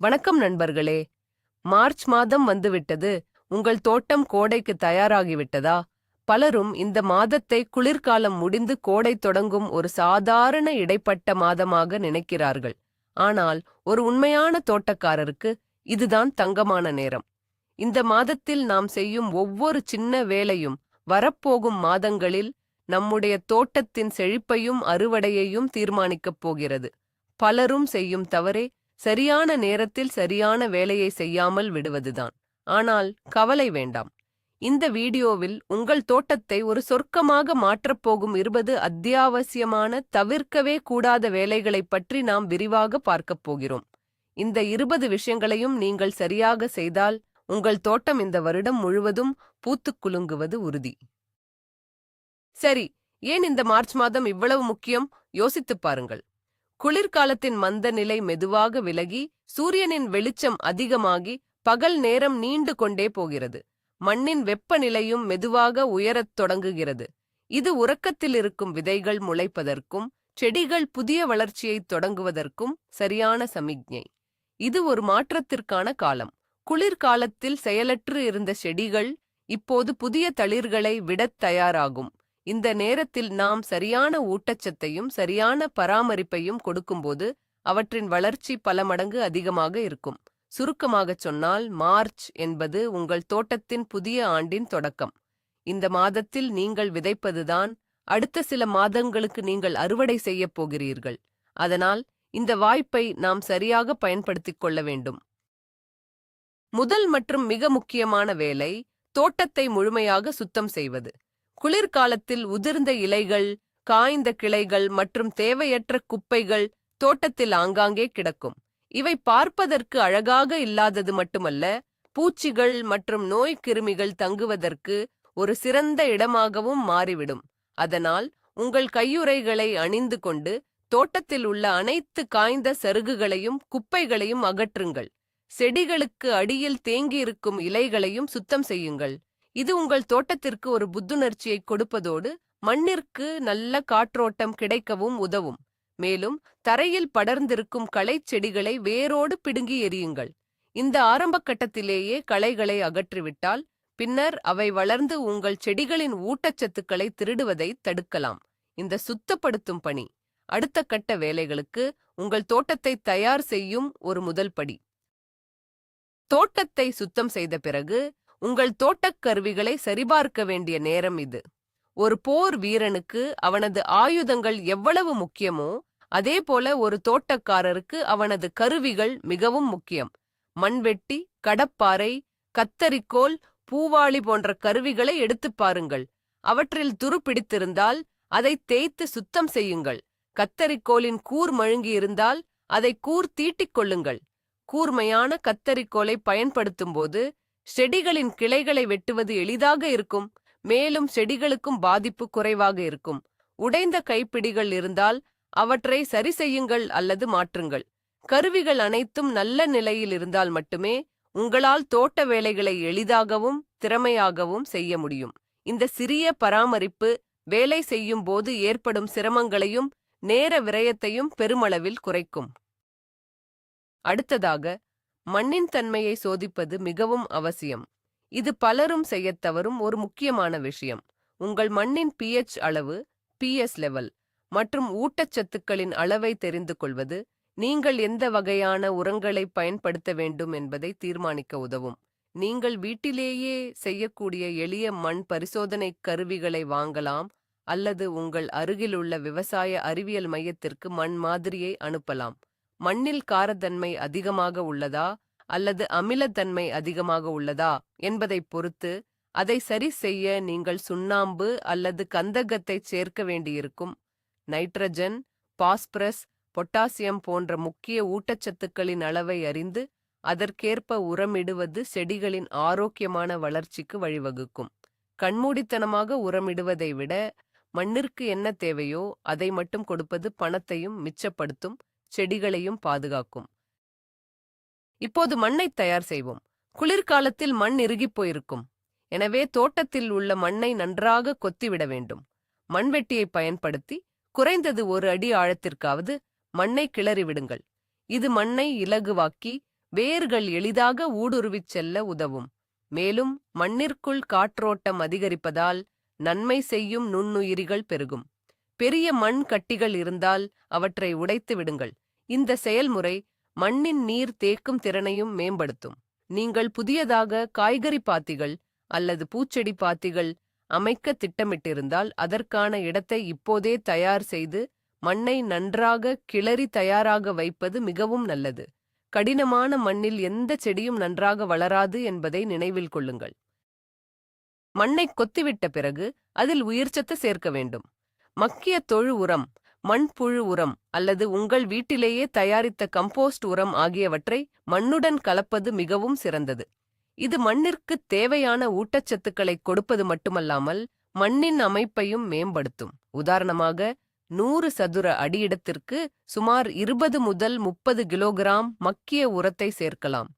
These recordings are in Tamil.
வணக்கம் நண்பர்களே. மார்ச் மாதம் வந்துவிட்டது. உங்கள் தோட்டம் கோடைக்கு தயாராகிவிட்டதா? பலரும் இந்த மாதத்தை குளிர்காலம் முடிந்து கோடை தொடங்கும் ஒரு சாதாரண இடைப்பட்ட மாதமாக நினைக்கிறார்கள். ஆனால் ஒரு உண்மையான தோட்டக்காரருக்கு இதுதான் தங்கமான நேரம். இந்த மாதத்தில் நாம் செய்யும் ஒவ்வொரு சின்ன வேலையும் வரப்போகும் மாதங்களில் நம்முடைய தோட்டத்தின் செழிப்பையும் அறுவடையையும் தீர்மானிக்கப் போகிறது. பலரும் செய்யும் தவறே சரியான நேரத்தில் சரியான வேலையை செய்யாமல் விடுவதுதான். ஆனால் கவலை வேண்டாம். இந்த வீடியோவில் உங்கள் தோட்டத்தை ஒரு சொர்க்கமாக மாற்றப்போகும் 20 அத்தியாவசியமான தவிர்க்கவே கூடாத வேலைகளைப் பற்றி நாம் விரிவாக பார்க்கப் போகிறோம். இந்த 20 விஷயங்களையும் நீங்கள் சரியாக செய்தால் உங்கள் தோட்டம் இந்த வருடம் முழுவதும் பூத்துக் குலுங்குவது உறுதி. சரி, ஏன் இந்த மார்ச் மாதம் இவ்வளவு முக்கியம்? யோசித்துப் பாருங்கள். குளிர்காலத்தின் மந்த நிலை மெதுவாக விலகி சூரியனின் வெளிச்சம் அதிகமாகி பகல் நேரம் நீண்டு கொண்டே போகிறது. மண்ணின் வெப்பநிலையும் மெதுவாக உயரத் தொடங்குகிறது. இது உறக்கத்தில் இருக்கும் விதைகள் முளைப்பதற்கும் செடிகள் புதிய வளர்ச்சியைத் தொடங்குவதற்கும் சரியான சமிக்ஞை. இது ஒரு மாற்றத்திற்கான காலம். குளிர்காலத்தில் செயலற்று இருந்த செடிகள் இப்போது புதிய தளிர்களை விடத் தயாராகும். இந்த நேரத்தில் நாம் சரியான ஊட்டச்சத்தையும் சரியான பராமரிப்பையும் கொடுக்கும்போது அவற்றின் வளர்ச்சி பல மடங்கு அதிகமாக இருக்கும். சுருக்கமாகச் சொன்னால், மார்ச் என்பது உங்கள் தோட்டத்தின் புதிய ஆண்டின் தொடக்கம். இந்த மாதத்தில் நீங்கள் விதைப்பதுதான் அடுத்த சில மாதங்களுக்கு நீங்கள் அறுவடை செய்யப் போகிறீர்கள். அதனால் இந்த வாய்ப்பை நாம் சரியாக பயன்படுத்திக் கொள்ள வேண்டும். முதல் மற்றும் மிக முக்கியமான வேலை தோட்டத்தை முழுமையாக சுத்தம் செய்வது. குளிர்காலத்தில் உதிர்ந்த இலைகள், காய்ந்த கிளைகள் மற்றும் தேவையற்ற குப்பைகள் தோட்டத்தில் ஆங்காங்கே கிடக்கும். இவை பார்ப்பதற்கு அழகாக இல்லாதது மட்டுமல்ல, பூச்சிகள் மற்றும் நோய்க்கிருமிகள் தங்குவதற்கு ஒரு சிறந்த இடமாகவும் மாறிவிடும். அதனால் உங்கள் கையுறைகளை அணிந்து கொண்டு தோட்டத்தில் உள்ள அனைத்து காய்ந்த சருகுகளையும் குப்பைகளையும் அகற்றுங்கள். செடிகளுக்கு அடியில் தேங்கியிருக்கும் இலைகளையும் சுத்தம் செய்யுங்கள். இது உங்கள் தோட்டத்திற்கு ஒரு புத்துணர்ச்சியை கொடுப்பதோடு மண்ணிற்கு நல்ல காற்றோட்டம் கிடைக்கவும் உதவும். மேலும் தரையில் படர்ந்திருக்கும் களைச் செடிகளை வேரோடு பிடுங்கி எறியுங்கள். இந்த ஆரம்ப கட்டத்திலேயே களைகளை அகற்றிவிட்டால் பின்னர் அவை வளர்ந்து உங்கள் செடிகளின் ஊட்டச்சத்துக்களை திருடுவதை தடுக்கலாம். இந்த சுத்தப்படுத்தும் பணி அடுத்த கட்ட வேலைகளுக்கு உங்கள் தோட்டத்தை தயார் செய்யும் ஒரு முதல் படி. தோட்டத்தை சுத்தம் செய்த பிறகு உங்கள் தோட்டக் கருவிகளை சரிபார்க்க வேண்டிய நேரம் இது. ஒரு போர் வீரனுக்கு அவனது ஆயுதங்கள் எவ்வளவு முக்கியமோ அதேபோல ஒரு தோட்டக்காரருக்கு அவனது கருவிகள் மிகவும் முக்கியம். மண்வெட்டி, கடப்பாரை, கத்தரிக்கோல், பூவாளி போன்ற கருவிகளை எடுத்துப் பாருங்கள். அவற்றில் துரு பிடித்திருந்தால் அதை தேய்த்து சுத்தம் செய்யுங்கள். கத்தரிக்கோலின் கூர் மழுங்கியிருந்தால் அதை கூர் தீட்டிக் கொள்ளுங்கள். கூர்மையான கத்தரிக்கோலை பயன்படுத்தும்போது செடிகளின் கிளைகளை வெட்டுவது எளிதாக இருக்கும். மேலும் செடிகளுக்கும் பாதிப்பு குறைவாக இருக்கும். உடைந்த கைப்பிடிகள் இருந்தால் அவற்றை சரி செய்யுங்கள் அல்லது மாற்றுங்கள். கருவிகள் அனைத்தும் நல்ல நிலையில் இருந்தால் மட்டுமே உங்களால் தோட்ட வேலைகளை எளிதாகவும் திறமையாகவும் செய்ய முடியும். இந்த சிறிய பராமரிப்பு வேலை செய்யும் போது ஏற்படும் சிரமங்களையும் நேர விரயத்தையும் பெருமளவில் குறைக்கும். அடுத்ததாக, மண்ணின் தன்மையை சோதிப்பது மிகவும் அவசியம். இது பலரும் செய்யத் தவறும் ஒரு முக்கியமான விஷயம். உங்கள் மண்ணின் pH அளவு, PS லெவல் மற்றும் ஊட்டச்சத்துக்களின் அளவை தெரிந்து கொள்வது நீங்கள் எந்த வகையான உரங்களை பயன்படுத்த வேண்டும் என்பதை தீர்மானிக்க உதவும். நீங்கள் வீட்டிலேயே செய்யக்கூடிய எளிய மண் பரிசோதனை கருவிகளை வாங்கலாம் அல்லது உங்கள் அருகிலுள்ள விவசாய அறிவியல் மையத்திற்கு மண் மாதிரியை அனுப்பலாம். மண்ணில் காரத்தன்மை அதிகமாக உள்ளதா அல்லது அமிலத்தன்மை அதிகமாக உள்ளதா என்பதைப் பொறுத்து அதை சரி செய்ய நீங்கள் சுண்ணாம்பு அல்லது கந்தகத்தை சேர்க்க வேண்டியிருக்கும். நைட்ரஜன், பாஸ்பரஸ், பொட்டாசியம் போன்ற முக்கிய ஊட்டச்சத்துக்களின் அளவை அறிந்து அதற்கேற்ப உரமிடுவது செடிகளின் ஆரோக்கியமான வளர்ச்சிக்கு வழிவகுக்கும். கண்மூடித்தனமாக உரமிடுவதை விட மண்ணிற்கு என்ன தேவையோ அதை மட்டும் கொடுப்பது பணத்தையும் மிச்சப்படுத்தும், செடிகளையும் பாதுகாக்கும். இப்போது மண்ணை தயார் செய்வோம். குளிர்காலத்தில் மண் இறுகிப் போயிருக்கும். எனவே தோட்டத்தில் உள்ள மண்ணை நன்றாக கொத்திவிட வேண்டும். மண்வெட்டியை பயன்படுத்தி குறைந்தது 1 அடி ஆழத்திற்காவது மண்ணை கிளறி விடுங்கள். இது மண்ணை இலகுவாக்கி வேர்கள் எளிதாக ஊடுருவிச் செல்ல உதவும். மேலும் மண்ணிற்குள் காற்றோட்டம் அதிகரிப்பதால் நன்மை செய்யும் நுண்ணுயிரிகள் பெருகும். பெரிய மண் கட்டிகள் இருந்தால் அவற்றை உடைத்து விடுங்கள். இந்த செயல்முறை மண்ணின் நீர் தேக்கும் திறனையும் மேம்படுத்தும். நீங்கள் புதியதாக காய்கறி பாத்திகள் அல்லது பூச்செடி பாத்திகள் அமைக்க திட்டமிட்டிருந்தால் அதற்கான இடத்தை இப்போதே தயார் செய்து மண்ணை நன்றாக கிளறி தயாராக வைப்பது மிகவும் நல்லது. கடினமான மண்ணில் எந்த செடியும் நன்றாக வளராது என்பதை நினைவில் கொள்ளுங்கள். மண்ணை கொத்திவிட்ட பிறகு அதில் உயிர்ச்சத்து சேர்க்க வேண்டும். மக்கிய தொழு உரம், மண்புழு உரம் அல்லது உங்கள் வீட்டிலேயே தயாரித்த கம்போஸ்ட் உரம் ஆகியவற்றை மண்ணுடன் கலப்பது மிகவும் சிறந்தது. இது மண்ணிற்கு தேவையான ஊட்டச்சத்துக்களை கொடுப்பது மட்டுமல்லாமல் மண்ணின் அமைப்பையும் மேம்படுத்தும். உதாரணமாக 100 சதுர அடியிடத்திற்கு சுமார் 20 முதல் 30 கிலோகிராம் மக்கிய உரத்தை சேர்க்கலாம்.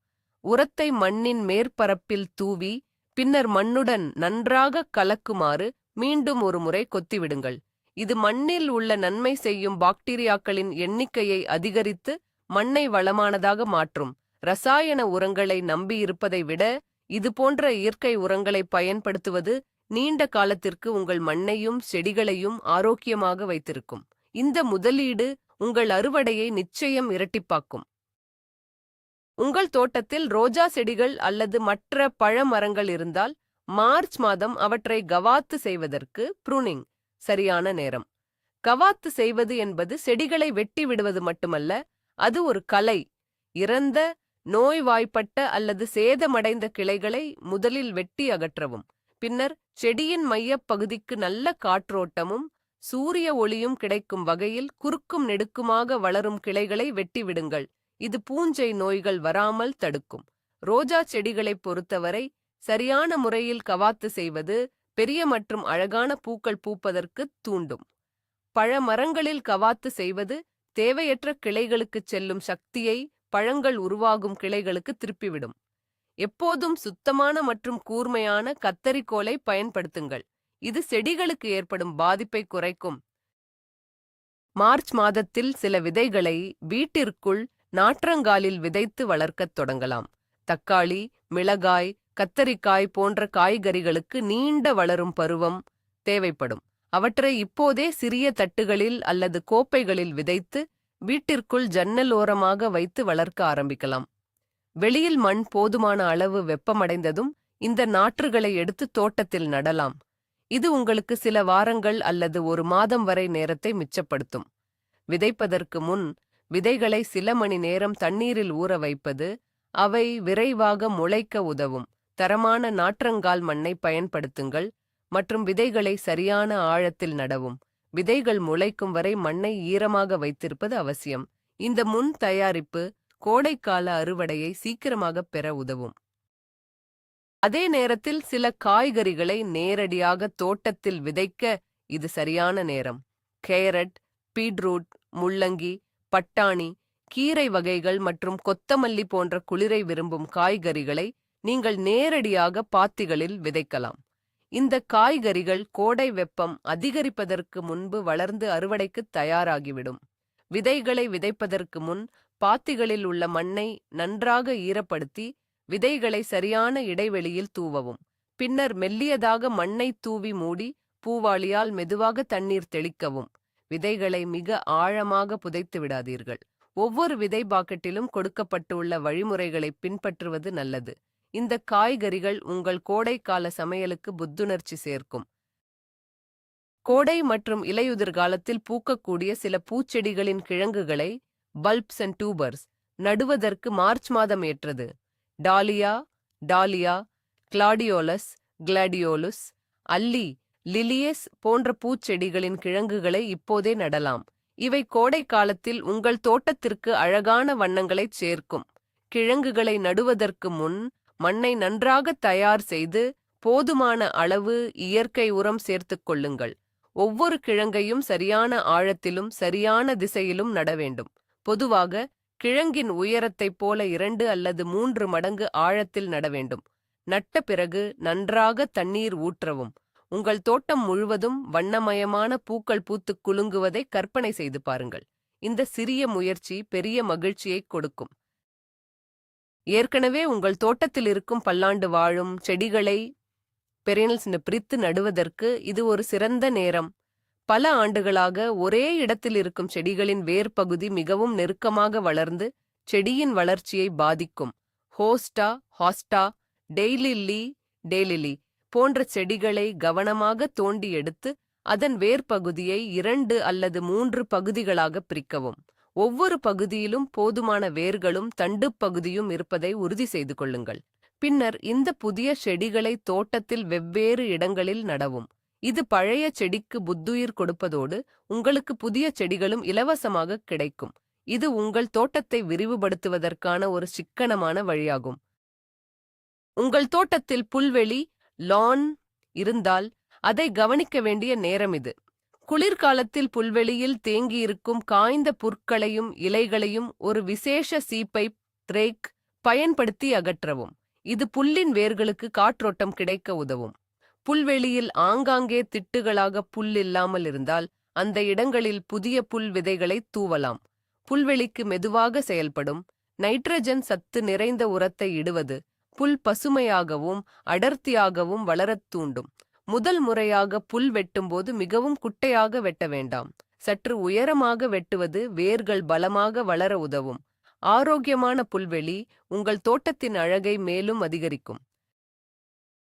உரத்தை மண்ணின் மேற்பரப்பில் தூவி பின்னர் மண்ணுடன் நன்றாக கலக்குமாறு மீண்டும் ஒரு முறை கொத்திவிடுங்கள். இது மண்ணில் உள்ள நன்மை செய்யும் பாக்டீரியாக்களின் எண்ணிக்கையை அதிகரித்து மண்ணை வளமானதாக மாற்றும். ரசாயன உரங்களை நம்பியிருப்பதை விட இதுபோன்ற இயற்கை உரங்களை பயன்படுத்துவது நீண்ட காலத்திற்கு உங்கள் மண்ணையும் செடிகளையும் ஆரோக்கியமாக வைத்திருக்கும். இந்த முதலீடு உங்கள் அறுவடையை நிச்சயம் இரட்டிப்பாக்கும். உங்கள் தோட்டத்தில் ரோஜா செடிகள் அல்லது மற்ற பழ மரங்கள் இருந்தால் மார்ச் மாதம் அவற்றை கவாத்து செய்வதற்கு ப்ரூனிங் சரியான நேரம். கவாத்து செய்வது என்பது செடிகளை வெட்டி விடுவது மட்டுமல்ல, அது ஒரு கலை. இறந்த, நோய்வாய்ப்பட்ட அல்லது சேதமடைந்த கிளைகளை முதலில் வெட்டி அகற்றவும். பின்னர் செடியின் மையப் பகுதிக்கு நல்ல காற்றோட்டமும் சூரிய ஒளியும் கிடைக்கும் வகையில் குறுக்கும் நெடுக்குமாக வளரும் கிளைகளை வெட்டி விடுங்கள். இது பூஞ்சை நோய்கள் வராமல் தடுக்கும். ரோஜா செடிகளைப் பொறுத்தவரை சரியான முறையில் கவாத்து செய்வது பெரிய மற்றும் அழகான பூக்கள் பூப்பதற்கு தூண்டும். பழ மரங்களில் கவாத்து செய்வது தேவையற்ற கிளைகளுக்குச் செல்லும் சக்தியை பழங்கள் உருவாகும் கிளைகளுக்கு திருப்பிவிடும். எப்போதும் சுத்தமான மற்றும் கூர்மையான கத்தரிக்கோலை பயன்படுத்துங்கள். இது செடிகளுக்கு ஏற்படும் பாதிப்பை குறைக்கும். மார்ச் மாதத்தில் சில விதைகளை வீட்டிற்குள் நாற்றங்காலில் விதைத்து வளர்க்கத் தொடங்கலாம். தக்காளி, மிளகாய், கத்தரிக்காய் போன்ற காய்கறிகளுக்கு நீண்ட வளரும் பருவம் தேவைப்படும். அவற்றை இப்போதே சிறிய தட்டுகளில் அல்லது கோப்பைகளில் விதைத்து வீட்டிற்குள் ஜன்னல் ஓரமாக வைத்து வளர்க்க ஆரம்பிக்கலாம். வெளியில் மண் போதுமான அளவு வெப்பமடைந்ததும் இந்த நாற்றுகளை எடுத்து தோட்டத்தில் நடலாம். இது உங்களுக்கு சில வாரங்கள் அல்லது ஒரு மாதம் வரை நேரத்தை மிச்சப்படுத்தும். விதைப்பதற்கு முன் விதைகளை சில மணி நேரம் தண்ணீரில் ஊற வைப்பது அவை விரைவாக முளைக்க உதவும். தரமான நாற்றங்கால் மண்ணை பயன்படுத்துங்கள் மற்றும் விதைகளை சரியான ஆழத்தில் நடவும். விதைகள் முளைக்கும் வரை மண்ணை ஈரமாக வைத்திருப்பது அவசியம். இந்த முன் தயாரிப்பு கோடைக்கால அறுவடையை சீக்கிரமாக பெற உதவும். அதே நேரத்தில் சில காய்கறிகளை நேரடியாக தோட்டத்தில் விதைக்க இது சரியான நேரம். கேரட், பீட்ரூட், முள்ளங்கி, பட்டாணி, கீரை வகைகள் மற்றும் கொத்தமல்லி போன்ற குளிரை விரும்பும் காய்கறிகளை நீங்கள் நேரடியாக பாத்திகளில் விதைக்கலாம். இந்த காய்கறிகள் கோடை வெப்பம் அதிகரிப்பதற்கு முன்பு வளர்ந்து அறுவடைக்கு தயாராகிவிடும். விதைகளை விதைப்பதற்கு முன் பாத்திகளில் உள்ள மண்ணை நன்றாக ஈரப்படுத்தி விதைகளை சரியான இடைவெளியில் தூவவும். பின்னர் மெல்லியதாக மண்ணை தூவி மூடி பூவாளியால் மெதுவாக தண்ணீர் தெளிக்கவும். விதைகளை மிக ஆழமாக புதைத்து விடாதீர்கள். ஒவ்வொரு விதை பாக்கெட்டிலும் கொடுக்கப்பட்டுள்ள வழிமுறைகளை பின்பற்றுவது நல்லது. இந்த காய்கறிகள் உங்கள் கோடைக்கால சமையலுக்கு புத்துணர்ச்சி சேர்க்கும். கோடை மற்றும் இலையுதிர் காலத்தில் பூக்கக்கூடிய சில பூச்செடிகளின் கிழங்குகளை பல்ப்ஸ் அண்ட் டியூபர்ஸ் நடுவதற்கு மார்ச் மாதம் ஏற்றது. டாலியா, கிளாடியோலஸ், கிளாடியோலுஸ், அல்லி, லிலியஸ் போன்ற பூச்செடிகளின் கிழங்குகளை இப்போதே நடலாம். இவை கோடை காலத்தில் உங்கள் தோட்டத்திற்கு அழகான வண்ணங்களைச் சேர்க்கும். கிழங்குகளை நடுவதற்கு முன் மண்ணை நன்றாக தயார் செய்து போதுமான அளவு இயற்கை உரம் சேர்த்துக் கொள்ளுங்கள். ஒவ்வொரு கிழங்கையும் சரியான ஆழத்திலும் சரியான திசையிலும் நட வேண்டும். பொதுவாக கிழங்கின் உயரத்தைப் போல 2 அல்லது 3 மடங்கு ஆழத்தில் நட வேண்டும். நட்ட பிறகு நன்றாக தண்ணீர் ஊற்றவும். உங்கள் தோட்டம் முழுவதும் வண்ணமயமான பூக்கள் பூத்துக் குலுங்குவதை கற்பனை செய்து பாருங்கள். இந்த சிறிய முயற்சி பெரிய மகிழ்ச்சியை கொடுக்கும். ஏற்கனவே உங்கள் தோட்டத்தில் இருக்கும் பல்லாண்டு வாழும் செடிகளை பெரினல்ஸ்னு பிரித்து நடுவதற்கு இது ஒரு சிறந்த நேரம். பல ஆண்டுகளாக ஒரே இடத்தில் இருக்கும் செடிகளின் வேர் பகுதி மிகவும் நெருக்கமாக வளர்ந்து செடியின் வளர்ச்சியை பாதிக்கும். ஹோஸ்டா, ஹாஸ்டா, டெய்லிலி போன்ற செடிகளை கவனமாக தோண்டி எடுத்து அதன் வேர்பகுதியை 2 அல்லது 3 பகுதிகளாக பிரிக்கவும். ஒவ்வொரு பகுதியிலும் போதுமான வேர்களும் தண்டுப் பகுதியும் இருப்பதை உறுதி செய்து கொள்ளுங்கள். பின்னர் இந்த புதிய செடிகளை தோட்டத்தில் வெவ்வேறு இடங்களில் நடவும். இது பழைய செடிக்கு புத்துயிர் கொடுப்பதோடு உங்களுக்கு புதிய செடிகளும் இலவசமாக கிடைக்கும். இது உங்கள் தோட்டத்தை விரிவுபடுத்துவதற்கான ஒரு சிக்கனமான வழியாகும். உங்கள் தோட்டத்தில் புல்வெளி லான் இருந்தால் அதை கவனிக்க வேண்டிய நேரம் இது. குளிர்காலத்தில் புல்வெளியில் தேங்கியிருக்கும் காய்ந்த புற்களையும் இலைகளையும் ஒரு விசேஷ சீப்பை ரேக் பயன்படுத்தி அகற்றவும். இது புல்லின் வேர்களுக்கு காற்றோட்டம் கிடைக்க உதவும். புல்வெளியில் ஆங்காங்கே திட்டுகளாக புல் இல்லாமல் இருந்தால் அந்த இடங்களில் புதிய புல் விதைகளை தூவலாம். புல்வெளிக்கு மெதுவாக செயல்படும் நைட்ரஜன் சத்து நிறைந்த உரத்தை இடுவது புல் பசுமையாகவும் அடர்த்தியாகவும் வளரத் தூண்டும். முதல் முறையாக புல் வெட்டும்போது மிகவும் குட்டையாக வெட்ட வேண்டாம். சற்று உயரமாக வெட்டுவது வேர்கள் பலமாக வளர உதவும். ஆரோக்கியமான புல்வெளி உங்கள் தோட்டத்தின் அழகை மேலும் அதிகரிக்கும்.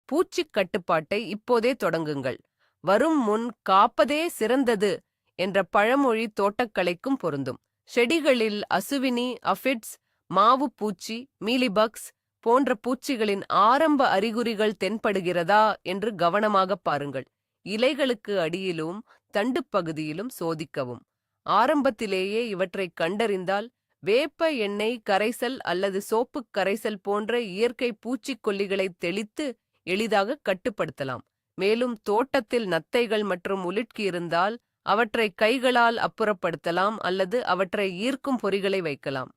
பூச்சிக் கட்டுப்பாட்டை இப்போதே தொடங்குங்கள். வரும் முன் காப்பதே சிறந்தது என்ற பழமொழி தோட்டக்கலைக்கும் பொருந்தும். செடிகளில் அசுவினி, அஃபிட்ஸ், மாவு பூச்சி, மீலிபக்ஸ் போன்ற பூச்சிகளின் ஆரம்ப அறிகுறிகள் தென்படுகிறதா என்று கவனமாக பாருங்கள். இலைகளுக்கு அடியிலும் தண்டுப் பகுதியிலும் சோதிக்கவும். ஆரம்பத்திலேயே இவற்றை கண்டறிந்தால் வேப்ப எண்ணெய் கரைசல் அல்லது சோப்புக் கரைசல் போன்ற இயற்கை பூச்சிக்கொல்லிகளை தெளித்து எளிதாக கட்டுப்படுத்தலாம். மேலும் தோட்டத்தில் நத்தைகள் மற்றும் உலுட்கி இருந்தால் அவற்றை கைகளால் அப்புறப்படுத்தலாம் அல்லது அவற்றை ஈர்க்கும் பொறிகளை வைக்கலாம்.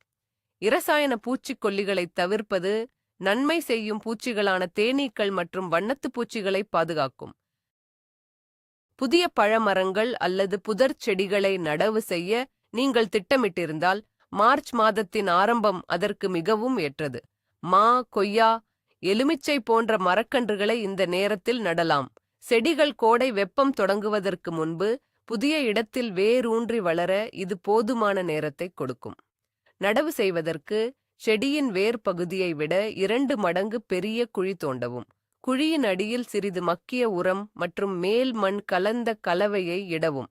இரசாயன பூச்சிக்கொல்லிகளை தவிர்ப்பது நன்மை செய்யும் பூச்சிகளான தேனீக்கள் மற்றும் வண்ணத்துப் பூச்சிகளை பாதுகாக்கும். புதிய பழமரங்கள் அல்லது புதர் செடிகளை நடவு செய்ய நீங்கள் திட்டமிட்டிருந்தால் மார்ச் மாதத்தின் ஆரம்பம் அதற்கு மிகவும் ஏற்றது. மா, கொய்யா, எலுமிச்சை போன்ற மரக்கன்றுகளை இந்த நேரத்தில் நடலாம். செடிகள் கோடை வெப்பம் தொடங்குவதற்கு முன்பு புதிய இடத்தில் வேரூன்றி வளர இது போதுமான நேரத்தை கொடுக்கும். நடவு செய்வதற்கு செடியின் வேர் பகுதியை விட 2 மடங்கு பெரிய குழி தோண்டவும். குழியின் அடியில் சிறிது மக்கிய உரம் மற்றும் மேல் மண் கலந்த கலவையை இடவும்.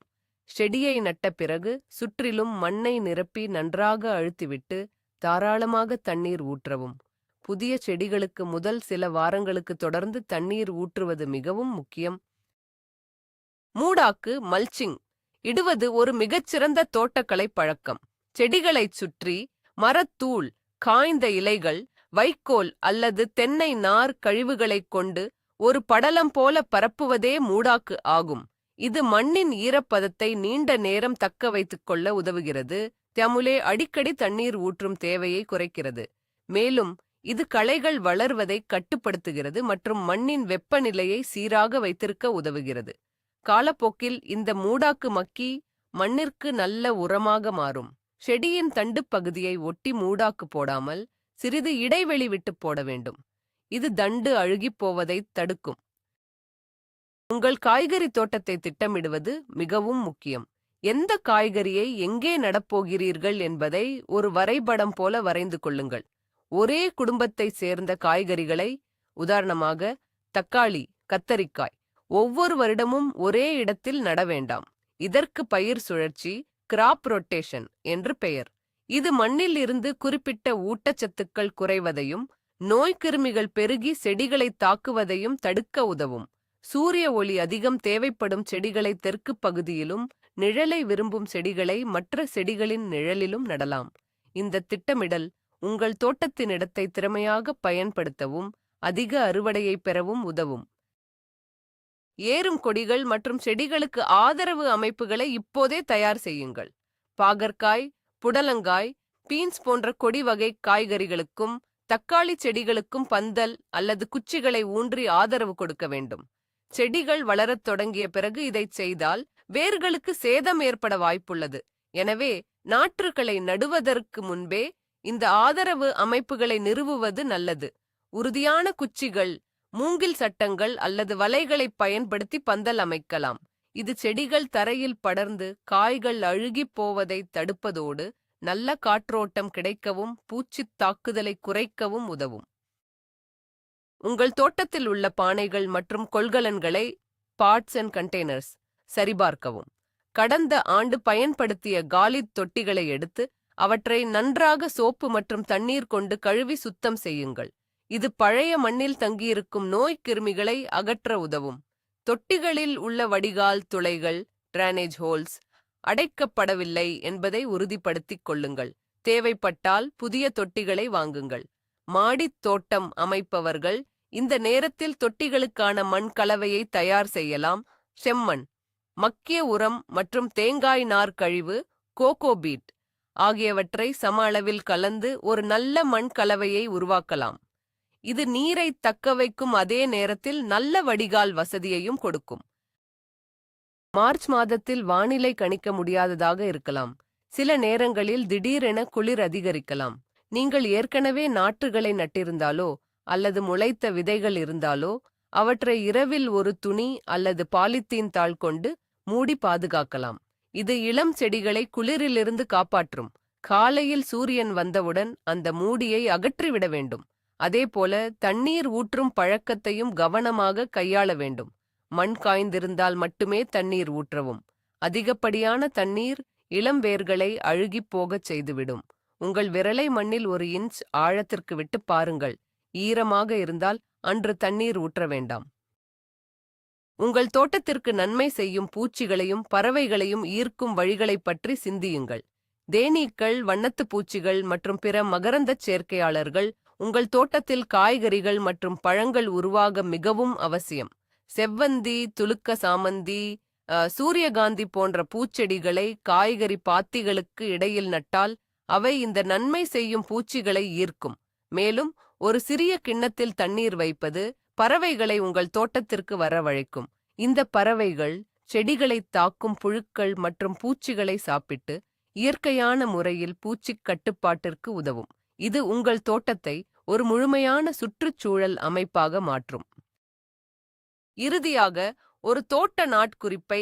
செடியை நட்ட பிறகு சுற்றிலும் மண்ணை நிரப்பி நன்றாக அழுத்திவிட்டு தாராளமாக தண்ணீர் ஊற்றவும். புதிய செடிகளுக்கு முதல் சில வாரங்களுக்கு தொடர்ந்து தண்ணீர் ஊற்றுவது மிகவும் முக்கியம். மூடாக்கு மல்ச்சிங் இடுவது ஒரு மிகச்சிறந்த தோட்டக்கலை பழக்கம். செடிகளைச் சுற்றி மரத்தூள், காய்ந்த இலைகள், வைக்கோல் அல்லது தென்னை நார் கழிவுகளைக் கொண்டு ஒரு படலம் போல பரப்புவதே மூடாக்கு ஆகும். இது மண்ணின் ஈரப்பதத்தை நீண்ட நேரம் தக்க வைத்துக் கொள்ள உதவுகிறது. தமுலே அடிக்கடி தண்ணீர் ஊற்றும் தேவையை குறைக்கிறது. மேலும் இது களைகள் வளர்வதை கட்டுப்படுத்துகிறது மற்றும் மண்ணின் வெப்பநிலையை சீராக வைத்திருக்க உதவுகிறது. காலப்போக்கில் இந்த மூடாக்கு மக்கி மண்ணிற்கு நல்ல உரமாக மாறும். செடியின் தண்டுப் பகுதியை ஒட்டி மூடாக்கு போடாமல் சிறிது இடைவெளி விட்டு போட வேண்டும். இது தண்டு அழுகிப் போவதை தடுக்கும். உங்கள் காய்கறி தோட்டத்தை திட்டமிடுவது மிகவும் முக்கியம். எந்த காய்கறியை எங்கே நடப்போகிறீர்கள் என்பதை ஒரு வரைபடம் போல வரைந்து கொள்ளுங்கள். ஒரே குடும்பத்தை சேர்ந்த காய்கறிகளை, உதாரணமாக தக்காளி, கத்தரிக்காய், ஒவ்வொரு வருடமும் ஒரே இடத்தில் நட வேண்டாம். இதற்கு பயிர் சுழற்சி, கிராப் ரொட்டேஷன் என்று பெயர். இது மண்ணில் இருந்து குறிப்பிட்ட ஊட்டச்சத்துக்கள் குறைவதையும் நோய்க்கிருமிகள் பெருகி செடிகளை தாக்குவதையும் தடுக்க உதவும். சூரிய ஒளி அதிகம் தேவைப்படும் செடிகளை தெற்கு பகுதியிலும் நிழலை விரும்பும் செடிகளை மற்ற செடிகளின் நிழலிலும் நடலாம். இந்த திட்டமிடல் உங்கள் தோட்டத்தின் இடத்தை திறமையாக பயன்படுத்தவும் அதிக அறுவடையை பெறவும் உதவும். ஏறும் கொடிகள் மற்றும் செடிகளுக்கு ஆதரவு அமைப்புகளை இப்போதே தயார் செய்யுங்கள். பாகற்காய், புடலங்காய், பீன்ஸ் போன்ற கொடி வகை காய்கறிகளுக்கும் தக்காளி செடிகளுக்கும் பந்தல் அல்லது குச்சிகளை ஊன்றி ஆதரவு கொடுக்க வேண்டும். செடிகள் வளரத் தொடங்கிய பிறகு இதைச் செய்தால் வேர்களுக்கு சேதம் ஏற்பட வாய்ப்புள்ளது. எனவே நாற்றுகளை நடுவதற்கு முன்பே இந்த ஆதரவு அமைப்புகளை நிறுவுவது நல்லது. உறுதியான குச்சிகள், மூங்கில் சட்டங்கள் அல்லது வலைகளை பயன்படுத்தி பந்தல் அமைக்கலாம். இது செடிகள் தரையில் படர்ந்து காய்கள் அழுகிப் போவதை தடுப்பதோடு நல்ல காற்றோட்டம் கிடைக்கவும் பூச்சித் தாக்குதலை குறைக்கவும் உதவும். உங்கள் தோட்டத்தில் உள்ள பானைகள் மற்றும் கொள்கலன்களை பாட்ஸ் அண்ட் கண்டெய்னர்ஸ் சரிபார்க்கவும். கடந்த ஆண்டு பயன்படுத்திய காலித் தொட்டிகளை எடுத்து அவற்றை நன்றாக சோப்பு மற்றும் தண்ணீர் கொண்டு கழுவி சுத்தம் செய்யுங்கள். இது பழைய மண்ணில் தங்கியிருக்கும் நோய் கிருமிகளை அகற்ற உதவும். தொட்டிகளில் உள்ள வடிகால் துளைகள் டிரைனேஜ் ஹோல்ஸ் அடைக்கப்படவில்லை என்பதை உறுதிப்படுத்திக் கொள்ளுங்கள். தேவைப்பட்டால் புதிய தொட்டிகளை வாங்குங்கள். மாடித் தோட்டம் அமைப்பவர்கள் இந்த நேரத்தில் தொட்டிகளுக்கான மண் கலவையை தயார் செய்யலாம். செம்மண், மக்கிய உரம் மற்றும் தேங்காய் நார் கழிவு, கோகோபீட் ஆகியவற்றை சம அளவில் கலந்து ஒரு நல்ல மண் கலவையை உருவாக்கலாம். இது நீரை தக்கவைக்கும் அதே நேரத்தில் நல்ல வடிகால் வசதியையும் கொடுக்கும். மார்ச் மாதத்தில் வானிலை கணிக்க முடியாததாக இருக்கலாம். சில நேரங்களில் திடீரென குளிர் அதிகரிக்கலாம். நீங்கள் ஏற்கனவே நாற்றுகளை நட்டிருந்தாலோ அல்லது முளைத்த விதைகள் இருந்தாலோ அவற்றை இரவில் ஒரு துணி அல்லது பாலித்தீன் தாள் கொண்டு மூடி பாதுகாக்கலாம். இது இளம் செடிகளை குளிரிலிருந்து காப்பாற்றும். காலையில் சூரியன் வந்தவுடன் அந்த மூடியை அகற்றிவிட வேண்டும். அதேபோல தண்ணீர் ஊற்றும் பழக்கத்தையும் கவனமாக கையாள வேண்டும். மண் காய்ந்திருந்தால் மட்டுமே தண்ணீர் ஊற்றவும். அதிகப்படியான தண்ணீர் இளம் வேர்களை அழுகிப் போகச் செய்துவிடும். உங்கள் விரலை மண்ணில் 1 இன்ச் ஆழத்திற்கு விட்டு பாருங்கள். ஈரமாக இருந்தால் அன்று தண்ணீர் ஊற்ற வேண்டாம். உங்கள் தோட்டத்திற்கு நன்மை செய்யும் பூச்சிகளையும் பறவைகளையும் ஈர்க்கும் வழிகளைப் பற்றி சிந்தியுங்கள். தேனீக்கள், வண்ணத்துப் பூச்சிகள் மற்றும் பிற மகரந்தச் சேர்க்கையாளர்கள் உங்கள் தோட்டத்தில் காய்கறிகள் மற்றும் பழங்கள் உருவாக மிகவும் அவசியம். செவ்வந்தி, துலுக்க சாமந்தி, சூரியகாந்தி போன்ற பூச்செடிகளை காய்கறி பாத்திகளுக்கு இடையில் நட்டால் அவை இந்த நன்மை செய்யும் பூச்சிகளை ஈர்க்கும். மேலும் ஒரு சிறிய கிண்ணத்தில் தண்ணீர் வைப்பது பறவைகளை உங்கள் தோட்டத்திற்கு வரவழைக்கும். இந்த பறவைகள் செடிகளை தாக்கும் புழுக்கள் மற்றும் பூச்சிகளை சாப்பிட்டு இயற்கையான முறையில் பூச்சிக் கட்டுப்பாட்டிற்கு உதவும். இது உங்கள் தோட்டத்தை ஒரு முழுமையான சுற்றுச்சூழல் அமைப்பாக மாற்றும். இறுதியாக, ஒரு தோட்ட நாட்குறிப்பை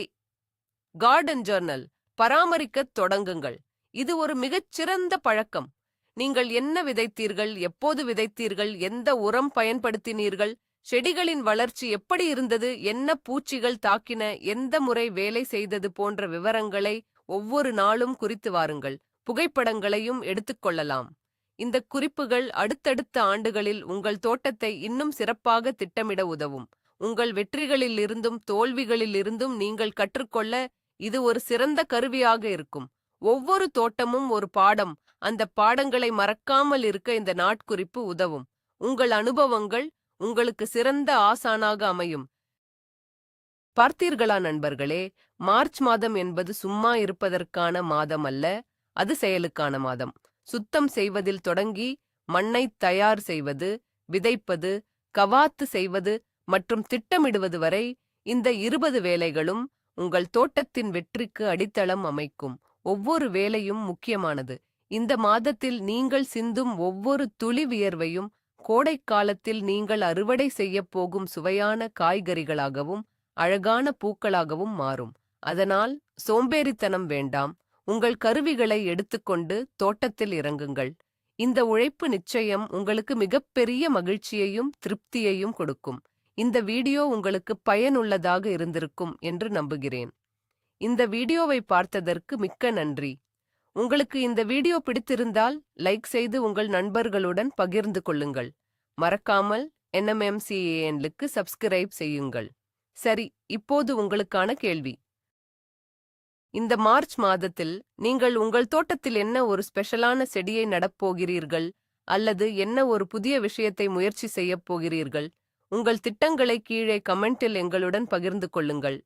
கார்டன் ஜர்னல் பராமரிக்கத் தொடங்குங்கள். இது ஒரு மிகச்சிறந்த பழக்கம். நீங்கள் என்ன விதைத்தீர்கள், எப்போது விதைத்தீர்கள், எந்த உரம் பயன்படுத்தினீர்கள், செடிகளின் வளர்ச்சி எப்படி இருந்தது, என்ன பூச்சிகள் தாக்கின, எந்த முறை வேலை செய்தது போன்ற விவரங்களை ஒவ்வொரு நாளும் குறித்து வாருங்கள். புகைப்படங்களையும் எடுத்துக்கொள்ளலாம். இந்த குறிப்புகள் அடுத்தடுத்த ஆண்டுகளில் உங்கள் தோட்டத்தை இன்னும் சிறப்பாக திட்டமிட உதவும். உங்கள் வெற்றிகளிலிருந்தும் தோல்விகளிலிருந்தும் நீங்கள் கற்றுக்கொள்ள இது ஒரு சிறந்த கருவியாக இருக்கும். ஒவ்வொரு தோட்டமும் ஒரு பாடம். அந்த பாடங்களை மறக்காமல் இருக்க இந்த நாட்குறிப்பு உதவும். உங்கள் அனுபவங்கள் உங்களுக்கு சிறந்த ஆசானாக அமையும். பார்த்தீர்களா நண்பர்களே, மார்ச் மாதம் என்பது சும்மா இருப்பதற்கான மாதம் அல்ல, அது செயலுக்கான மாதம். சுத்தம் செய்வதில் தொடங்கி மண்ணை தயார் செய்வது, விதைப்பது, கவாத்து செய்வது மற்றும் திட்டமிடுவது வரை இந்த 20 வேலைகளும் உங்கள் தோட்டத்தின் வெற்றிக்கு அடித்தளம் அமைக்கும். ஒவ்வொரு வேலையும் முக்கியமானது. இந்த மாதத்தில் நீங்கள் சிந்தும் ஒவ்வொரு துளி வியர்வையும் கோடைக்காலத்தில் நீங்கள் அறுவடை செய்யப் போகும் சுவையான காய்கறிகளாகவும் அழகான பூக்களாகவும் மாறும். அதனால் சோம்பேறித்தனம் வேண்டாம். உங்கள் கருவிகளை எடுத்துக்கொண்டு தோட்டத்தில் இறங்குங்கள். இந்த உழைப்பு நிச்சயம் உங்களுக்கு மிகப்பெரிய மகிழ்ச்சியையும் திருப்தியையும் கொடுக்கும். இந்த வீடியோ உங்களுக்கு பயனுள்ளதாக இருந்திருக்கும் என்று நம்புகிறேன். இந்த வீடியோவை பார்த்ததற்கு மிக்க நன்றி. உங்களுக்கு இந்த வீடியோ பிடித்திருந்தால் லைக் செய்து உங்கள் நண்பர்களுடன் பகிர்ந்து கொள்ளுங்கள். மறக்காமல் NMMCANலுக்கு சப்ஸ்கிரைப் செய்யுங்கள். சரி, இப்போது உங்களுக்கான கேள்வி. இந்த மார்ச் மாதத்தில் நீங்கள் உங்கள் தோட்டத்தில் என்ன ஒரு ஸ்பெஷலான செடியை நடப்போகிறீர்கள் அல்லது என்ன ஒரு புதிய விஷயத்தை முயற்சி செய்யப் போகிறீர்கள்? உங்கள் திட்டங்களை கீழே கமெண்டில் எங்களுடன் பகிர்ந்து கொள்ளுங்கள்.